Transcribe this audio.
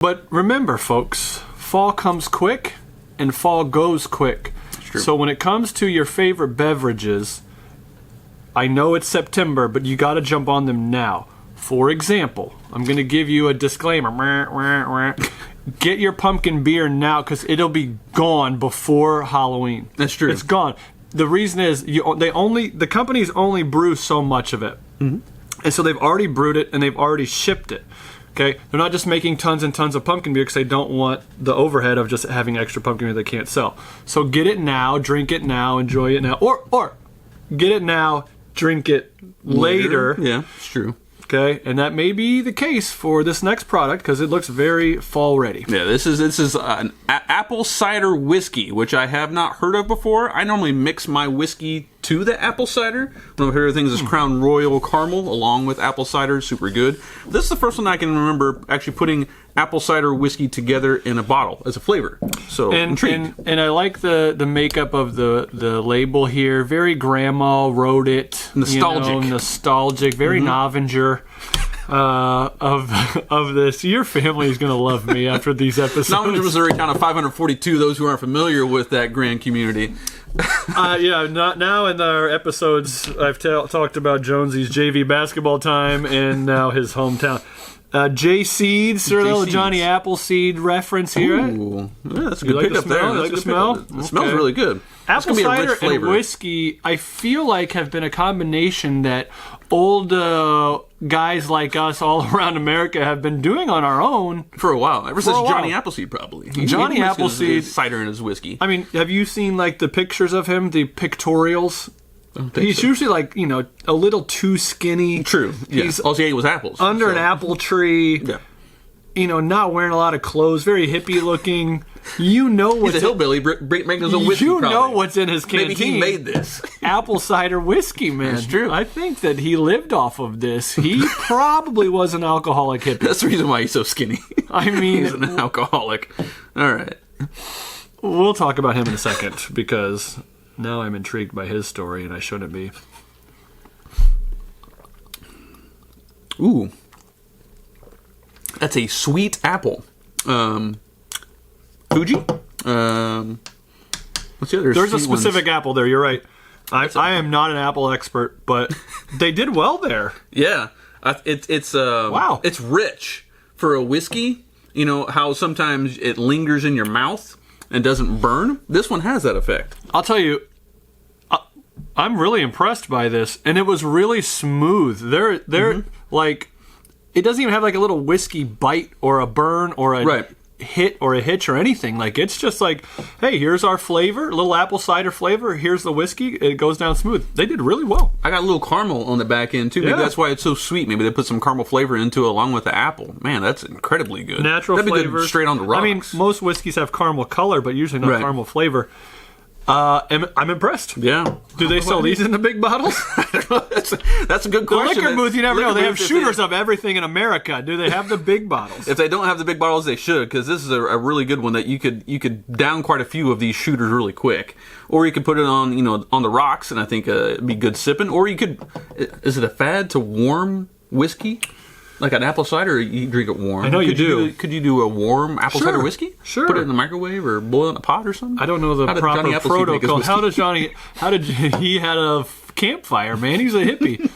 But remember, folks, fall comes quick and fall goes quick. True. So when it comes to your favorite beverages, I know it's September, but you got to jump on them now. For example, I'm going to give you a disclaimer. Get your pumpkin beer now because it'll be gone before Halloween. That's true. It's gone. The reason is the companies only brew so much of it. Mm-hmm. And so they've already brewed it and they've already shipped it. Okay, they're not just making tons and tons of pumpkin beer because they don't want the overhead of just having extra pumpkin beer they can't sell. So get it now, drink it now, enjoy it now, or get it now, drink it later. Yeah, it's true. Okay, and that may be the case for this next product because it looks very fall ready. Yeah, this is an apple cider whiskey, which I have not heard of before. I normally mix my whiskey to the apple cider. One of my favorite things is Crown Royal Caramel along with apple cider, super good. This is the first one I can remember actually putting apple cider whiskey together in a bottle as a flavor. So intrigued. And I like the makeup of the label here. Very grandma wrote it. Nostalgic. Nostalgic. Very Novinger. Of this. Your family is going to love me after these episodes. Novinger, Missouri, town of 542. Those who aren't familiar with that grand community. Now in our episodes, I've talked about Jonesy's JV basketball time and now his hometown. J Seed, sort of little Johnny Appleseed reference here. Ooh, yeah, that's a good like pickup the smell? there. You like the smell? It smells really good. Apple cider and whiskey, I feel like, have been a combination that old guys like us all around America have been doing on our own for a while. Ever since Johnny Appleseed, probably. Johnny Appleseed, his cider and his whiskey. I mean, have you seen like the pictures of him, the pictorials? He's usually like, a little too skinny. True. Yeah. All he ate was apples. Under an apple tree. Yeah. Not wearing a lot of clothes, very hippie looking. What's He's a hillbilly making his own whiskey. Know what's in his canteen. Maybe he made this. Apple cider whiskey, man. That's true. I think that he lived off of this. He probably was an alcoholic hippie. That's the reason why he's so skinny. I mean, he's an alcoholic. All right. We'll talk about him in a second because now I'm intrigued by his story and I shouldn't be. Ooh. That's a sweet apple. Fuji? What's the other? There's a specific apple there, you're right. I am not an apple expert, but they did well there. Yeah. Wow. It's rich for a whiskey. You know how sometimes it lingers in your mouth and doesn't burn? This one has that effect. I'll tell you, I'm really impressed by this, and it was really smooth. They're like, it doesn't even have like a little whiskey bite or a burn or a hit or a hitch or anything. Like, it's just like, hey, here's our flavor, a little apple cider flavor. Here's the whiskey. It goes down smooth. They did really well. I got a little caramel on the back end too. Maybe that's why it's so sweet. Maybe they put some caramel flavor into it along with the apple. Man, that's incredibly good. Natural That'd be flavors. good straight on the rocks. I mean, most whiskeys have caramel color, but usually not caramel flavor. I'm impressed. Yeah. Do they sell these in the big bottles? That's a good question. The liquor booth, you never know. They have shooters of everything in America. Do they have the big bottles? If they don't have the big bottles, they should, because this is a really good one that you could down quite a few of these shooters really quick. Or you could put it on on the rocks, and I think it'd be good sipping. Or you could, is it a fad to warm whiskey? Like an apple cider, or you drink it warm. I know you do. Could you do a warm apple cider whiskey? Sure. Put it in the microwave or boil it in a pot or something? I don't know the proper protocol. How did he had a campfire, man? He's a hippie.